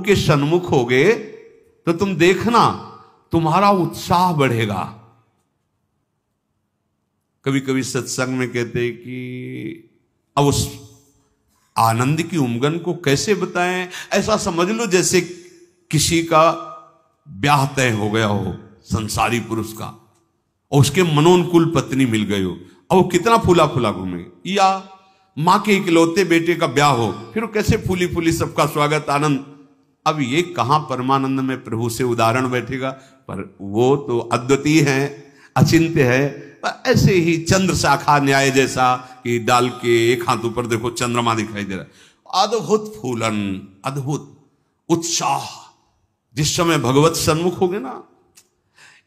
उनके सन्मुख होगे तो तुम देखना तुम्हारा उत्साह बढ़ेगा। कभी कभी सत्संग में कहते हैं कि अब उस आनंद की उमंग को कैसे बताएं। ऐसा समझ लो जैसे किसी का ब्याह तय हो गया हो संसारी पुरुष का, और उसके मनोनुकूल पत्नी मिल गई हो, अब वो कितना फूला फूला घूमे। या माँ के इकलौते बेटे का ब्याह हो, फिर वो कैसे फूली फूली सबका स्वागत आनंद। अब ये कहां परमानंद में प्रभु से उदाहरण बैठेगा, पर वो तो अद्वितीय है, अचिंत्य है। ऐसे ही चंद्र शाखा न्याय जैसा कि डाल के एक हाथ ऊपर देखो चंद्रमा दिखाई दे रहा है। अद्भुत फूलन, अद्भुत उत्साह। जिस समय भगवत सन्मुख होगे ना,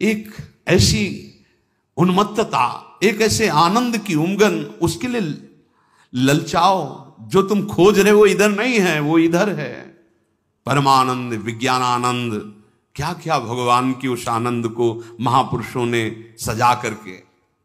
एक ऐसी उन्मत्तता, एक ऐसे आनंद की उमंगन, उसके लिए ललचाओ। जो तुम खोज रहे हो वो इधर नहीं है, वो इधर है। परमानंद, विज्ञानानंद, क्या क्या भगवान की उस आनंद को महापुरुषों ने सजा करके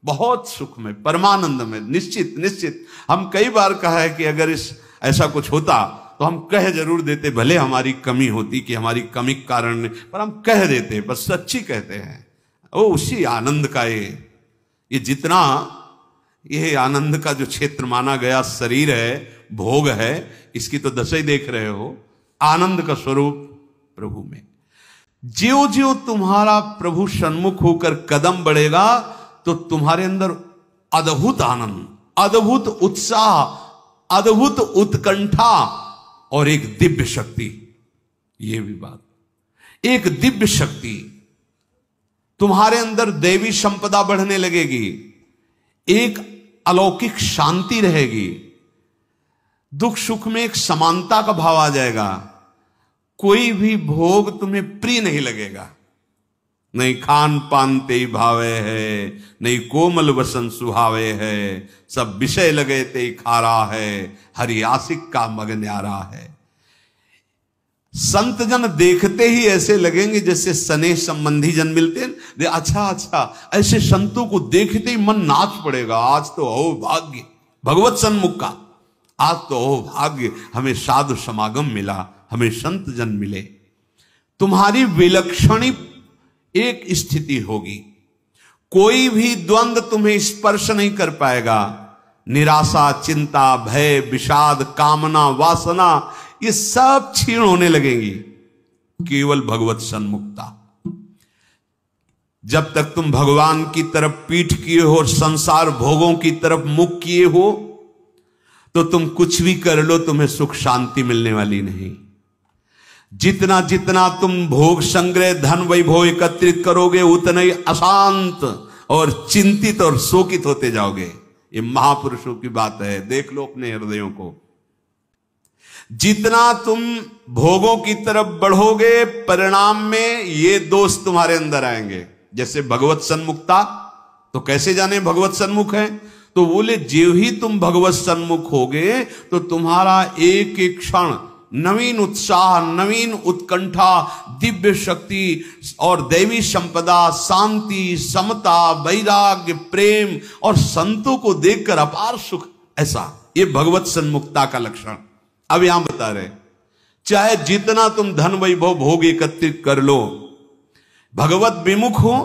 बहुत सुख में, परमानंद में। निश्चित निश्चित हम कई बार कहा है कि अगर इस ऐसा कुछ होता तो हम कह जरूर देते, भले हमारी कमी होती कि हमारी कमी के कारण, पर हम कह देते, बस सच्ची कहते हैं। वो उसी आनंद का ये जितना ये आनंद का जो क्षेत्र माना गया शरीर है, भोग है, इसकी तो दशा ही देख रहे हो। आनंद का स्वरूप प्रभु में। ज्यों ज्यों तुम्हारा प्रभु सन्मुख होकर कदम बढ़ेगा तो तुम्हारे अंदर अद्भुत आनंद, अद्भुत उत्साह, अद्भुत उत्कंठा और एक दिव्य शक्ति। ये भी बात, एक दिव्य शक्ति तुम्हारे अंदर, दैवी संपदा बढ़ने लगेगी, एक अलौकिक शांति रहेगी, दुख सुख में एक समानता का भाव आ जाएगा। कोई भी भोग तुम्हें प्रिय नहीं लगेगा। नहीं खान पान ते भावे है, नहीं कोमल वसन सुहावे है, सब विषय लगे ते खारा है, हरि आशिक का मग न्यारा है। संत जन देखते ही ऐसे लगेंगे जैसे स्नेह संबंधी जन मिलते हैं। अच्छा अच्छा, ऐसे संतों को देखते ही मन नाच पड़ेगा। आज तो हो भाग्य भगवत सन्मुख का, आज तो हो भाग्य, हमें साधु समागम मिला, हमें संत जन मिले। तुम्हारी विलक्षणी एक स्थिति होगी, कोई भी द्वंद्व तुम्हें स्पर्श नहीं कर पाएगा। निराशा, चिंता, भय, विषाद, कामना, वासना, ये सब क्षीण होने लगेंगी। केवल भगवत सन्मुखता। जब तक तुम भगवान की तरफ पीठ किए हो और संसार भोगों की तरफ मुख किए हो, तो तुम कुछ भी कर लो, तुम्हें सुख शांति मिलने वाली नहीं। जितना जितना तुम भोग संग्रह, धन वैभव एकत्रित करोगे, उतना ही अशांत और चिंतित और शोकित होते जाओगे। ये महापुरुषों की बात है, देख लो अपने हृदयों को। जितना तुम भोगों की तरफ बढ़ोगे, परिणाम में ये दोष तुम्हारे अंदर आएंगे। जैसे भगवत सन्मुखता, तो कैसे जाने भगवत सन्मुख है? तो बोले जो ही तुम भगवत सन्मुख होगे तो तुम्हारा एक एक क्षण नवीन उत्साह, नवीन उत्कंठा, दिव्य शक्ति और दैवी संपदा, शांति, समता, वैराग्य, प्रेम और संतों को देखकर अपार सुख। ऐसा ये भगवत सन्मुखता का लक्षण। अब यहां बता रहे, चाहे जितना तुम धन वैभव भोग एकत्रित कर लो, भगवत विमुख हो,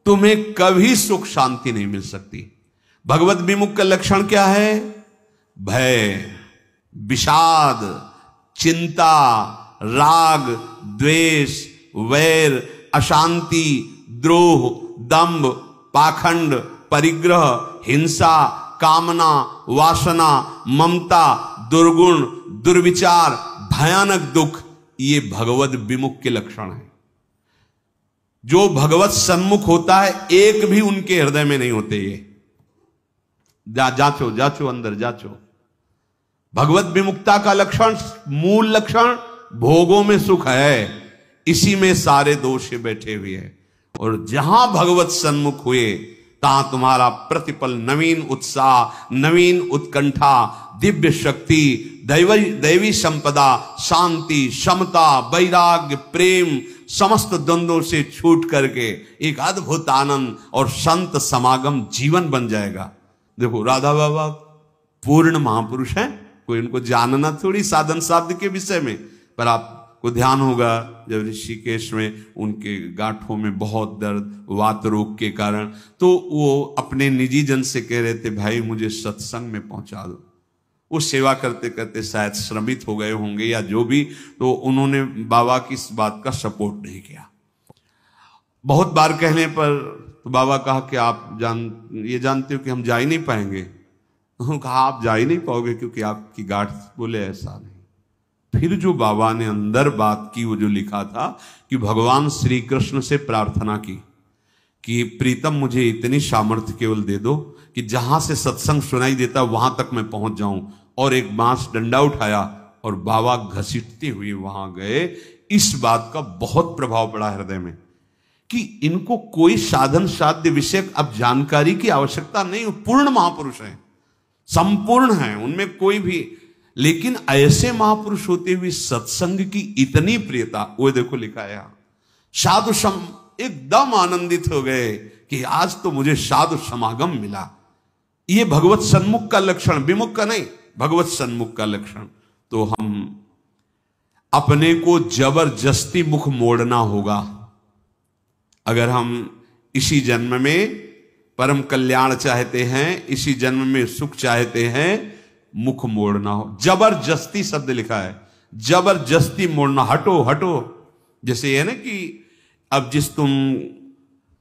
तुम्हें कभी सुख शांति नहीं मिल सकती। भगवत विमुख का लक्षण क्या है? भय, विषाद, चिंता, राग, द्वेष, वैर, अशांति, द्रोह, दंभ, पाखंड, परिग्रह, हिंसा, कामना, वासना, ममता, दुर्गुण, दुर्विचार, भयानक दुख, ये भगवत विमुख के लक्षण हैं। जो भगवत सन्मुख होता है, एक भी उनके हृदय में नहीं होते। ये जांचो जांचो, अंदर जांचो। भगवत विमुक्ता का लक्षण, मूल लक्षण, भोगों में सुख है, इसी में सारे दोष बैठे हुए हैं। और जहां भगवत सन्मुख हुए, तहां तुम्हारा प्रतिपल नवीन उत्साह, नवीन उत्कंठा, दिव्य शक्ति, दैवी संपदा, शांति, समता, वैराग्य, प्रेम, समस्त द्वंद्वों से छूट करके एक अद्भुत आनंद और संत समागम जीवन बन जाएगा। देखो राधा बाबा पूर्ण महापुरुष हैं, कोई उनको जानना थोड़ी साधन साध्य के विषय में, पर आप को ध्यान होगा जब ऋषिकेश में उनके गांठों में बहुत दर्द वात रोग के कारण, तो वो अपने निजी जन से कह रहे थे भाई मुझे सत्संग में पहुंचा दो। वो सेवा करते करते शायद श्रमित हो गए होंगे या जो भी, तो उन्होंने बाबा की इस बात का सपोर्ट नहीं किया। बहुत बार कहने पर तो बाबा कहा कि आप ये जानते हो कि हम जा ही नहीं पाएंगे। उन्होंने कहा आप जा ही नहीं पाओगे क्योंकि आपकी गांठ। बोले ऐसा नहीं। फिर जो बाबा ने अंदर बात की, वो जो लिखा था कि भगवान श्री कृष्ण से प्रार्थना की कि प्रीतम मुझे इतनी सामर्थ्य केवल दे दो कि जहां से सत्संग सुनाई देता वहां तक मैं पहुंच जाऊं, और एक बांस डंडा उठाया और बाबा घसीटते हुए वहां गए। इस बात का बहुत प्रभाव पड़ा हृदय में कि इनको कोई साधन साध्य विषय अब जानकारी की आवश्यकता नहीं, पूर्ण महापुरुष हैं, संपूर्ण हैं, उनमें कोई भी। लेकिन ऐसे महापुरुष होते हुए सत्संग की इतनी प्रियता, वो देखो लिखा है यहां, साधु सम एकदम आनंदित हो गए कि आज तो मुझे साधु समागम मिला। ये भगवत सन्मुख का लक्षण, विमुख का नहीं, भगवत सन्मुख का लक्षण। तो हम अपने को जबरदस्ती मुख मोड़ना होगा। अगर हम इसी जन्म में परम कल्याण चाहते हैं, इसी जन्म में सुख चाहते हैं, मुख मोड़ना हो। जबरदस्ती शब्द लिखा है, जबरदस्ती मोड़ना, हटो हटो। जैसे ये ना कि अब जिस तुम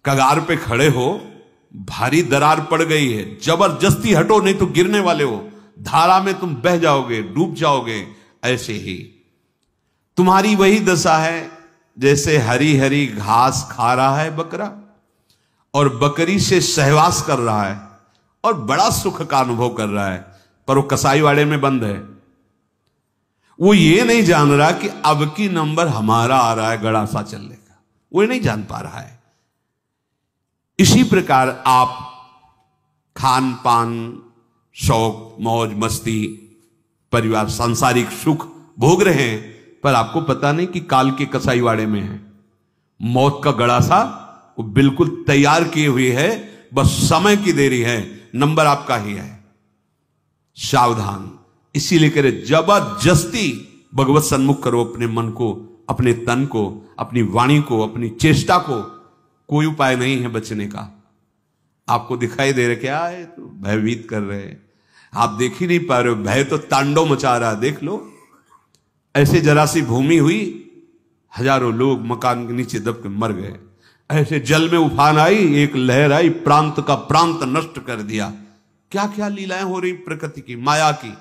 कगार पे खड़े हो, भारी दरार पड़ गई है, जबरदस्ती हटो नहीं तो गिरने वाले हो, धारा में तुम बह जाओगे, डूब जाओगे। ऐसे ही तुम्हारी वही दशा है जैसे हरी हरी घास खा रहा है बकरा और बकरी से सहवास कर रहा है और बड़ा सुख का अनुभव कर रहा है, पर वो कसाईवाड़े में बंद है। वो ये नहीं जान रहा कि अब की नंबर हमारा आ रहा है गड़ासा चलने का, वो नहीं जान पा रहा है। इसी प्रकार आप खान पान, शौक, मौज मस्ती, परिवार, सांसारिक सुख भोग रहे हैं, पर आपको पता नहीं कि काल के कसाईवाड़े में है। मौत का गड़ासा वो बिल्कुल तैयार किए हुए है, बस समय की देरी है, नंबर आपका ही है। सावधान। इसीलिए कह रहे जबरदस्ती भगवत सन्मुख करो अपने मन को, अपने तन को, अपनी वाणी को, अपनी चेष्टा को। कोई उपाय नहीं है बचने का। आपको दिखाई दे रहा क्या है, तो भयभीत कर रहे हैं, आप देख ही नहीं पा रहे हो, भय तो तांडव मचा रहा है। देख लो, ऐसे जरा सी भूमि हुई, हजारों लोग मकान के नीचे दब के मर गए। ऐसे जल में उफान आई, एक लहर आई, प्रांत का प्रांत नष्ट कर दिया। क्या क्या लीलाएं हो रही प्रकृति की, माया की।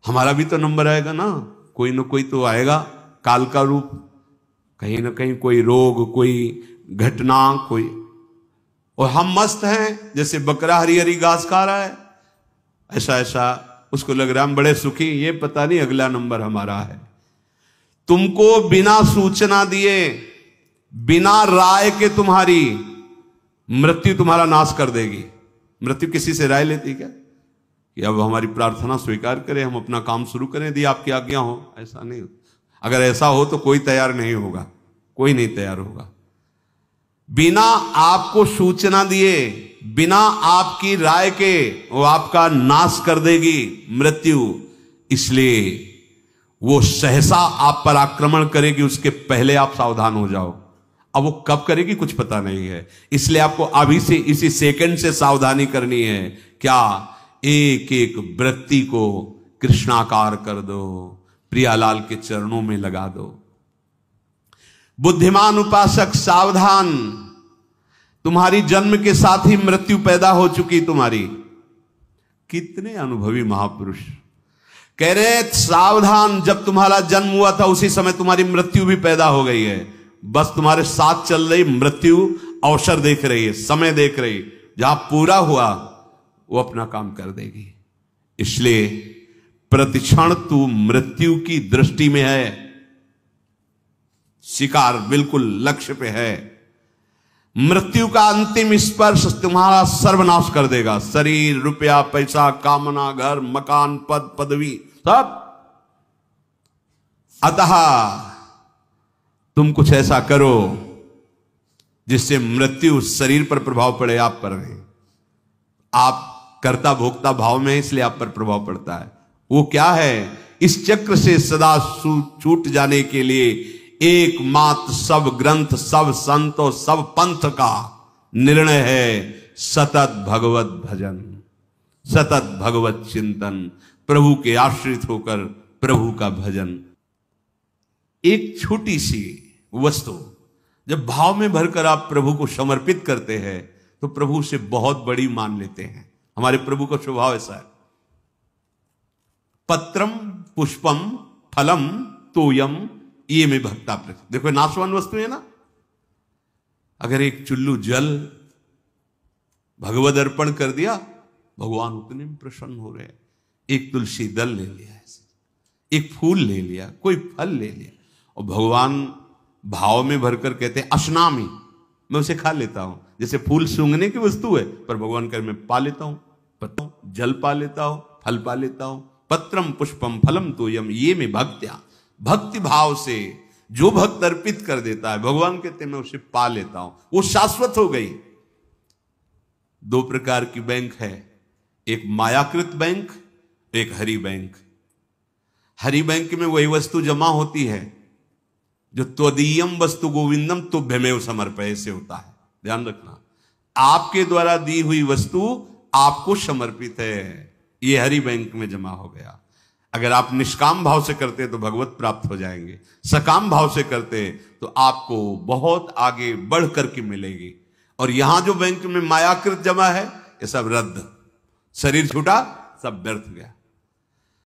हमारा भी तो नंबर आएगा ना कोई तो आएगा, काल का रूप, कहीं ना कहीं कोई रोग, कोई घटना, कोई। और हम मस्त हैं जैसे बकरा हरी हरी घास खा रहा है, ऐसा उसको लग रहा है हम बड़े सुखी, ये पता नहीं अगला नंबर हमारा है। तुमको बिना सूचना दिए, बिना राय के तुम्हारी मृत्यु तुम्हारा नाश कर देगी। मृत्यु किसी से राय लेती क्या कि अब हमारी प्रार्थना स्वीकार करें, हम अपना काम शुरू करें, यदि आपकी आज्ञा हो? ऐसा नहीं। अगर ऐसा हो तो कोई तैयार नहीं होगा, कोई नहीं तैयार होगा। बिना आपको सूचना दिए, बिना आपकी राय के वो आपका नाश कर देगी मृत्यु। इसलिए वो सहसा आप पर आक्रमण करेगी, उसके पहले आप सावधान हो जाओ। अब वो कब करेगी कुछ पता नहीं है, इसलिए आपको अभी से इसी सेकंड से सावधानी करनी है। क्या? एक एक वृत्ति को कृष्णाकार कर दो, प्रियालाल के चरणों में लगा दो। बुद्धिमान उपासक सावधान, तुम्हारी जन्म के साथ ही मृत्यु पैदा हो चुकी तुम्हारी। कितने अनुभवी महापुरुष कह रहे सावधान, जब तुम्हारा जन्म हुआ था उसी समय तुम्हारी मृत्यु भी पैदा हो गई है। बस तुम्हारे साथ चल रही मृत्यु अवसर देख रही है, समय देख रही, जहां पूरा हुआ वो अपना काम कर देगी। इसलिए प्रतिक्षण तू मृत्यु की दृष्टि में है, शिकार बिल्कुल लक्ष्य पे है। मृत्यु का अंतिम स्पर्श तुम्हारा सर्वनाश कर देगा। शरीर, रुपया, पैसा, कामना, घर, मकान, पद, पदवी, सब। अतः तुम कुछ ऐसा करो जिससे मृत्यु शरीर पर प्रभाव पड़े, आप पर नहीं। आप कर्ता भोक्ता भाव में, इसलिए आप पर प्रभाव पड़ता है। वो क्या है इस चक्र से सदा छूट जाने के लिए एकमात्र सब ग्रंथ, सब संत और सब पंथ का निर्णय है सतत भगवत भजन, सतत भगवत चिंतन, प्रभु के आश्रित होकर प्रभु का भजन। एक छोटी सी वस्तु जब भाव में भरकर आप प्रभु को समर्पित करते हैं तो प्रभु उसे बहुत बड़ी मान लेते हैं। हमारे प्रभु का स्वभाव ऐसा है। पत्रम पुष्पम फलम तोयम ये में भक्ता प्रति। देखो नाशवान वस्तु है ना। अगर एक चुल्लू जल भगवद अर्पण कर दिया, भगवान उतने में प्रसन्न हो रहे हैं। एक तुलसी दल ले लिया, एक फूल ले लिया, कोई फल ले लिया, और भगवान भाव में भरकर कहते हैं अश्नामी, मैं उसे खा लेता हूं। जैसे फूल सूंघने की वस्तु है, पर भगवान कर मैं पा लेता हूं, जल पा लेता हूं, फल पा लेता हूं। पत्रम पुष्पम फलम तोयम ये में भक्त्या, भक्ति भाव से जो भक्त अर्पित कर देता है, भगवान कहते हैं मैं उसे पा लेता हूं, वो शाश्वत हो गई। दो प्रकार की बैंक है, एक मायाकृत बैंक, एक हरि बैंक। हरि बैंक में वही वस्तु जमा होती है जो त्वदीयम वस्तु गोविंदम तुभ्यमेव समर्पय से होता है। ध्यान रखना, आपके द्वारा दी हुई वस्तु आपको समर्पित है, ये हरि बैंक में जमा हो गया। अगर आप निष्काम भाव से करते तो भगवत प्राप्त हो जाएंगे, सकाम भाव से करते तो आपको बहुत आगे बढ़ करके मिलेगी। और यहां जो बैंक में मायाकृत जमा है, ये सब रद्द, शरीर छूटा, सब व्यर्थ गया।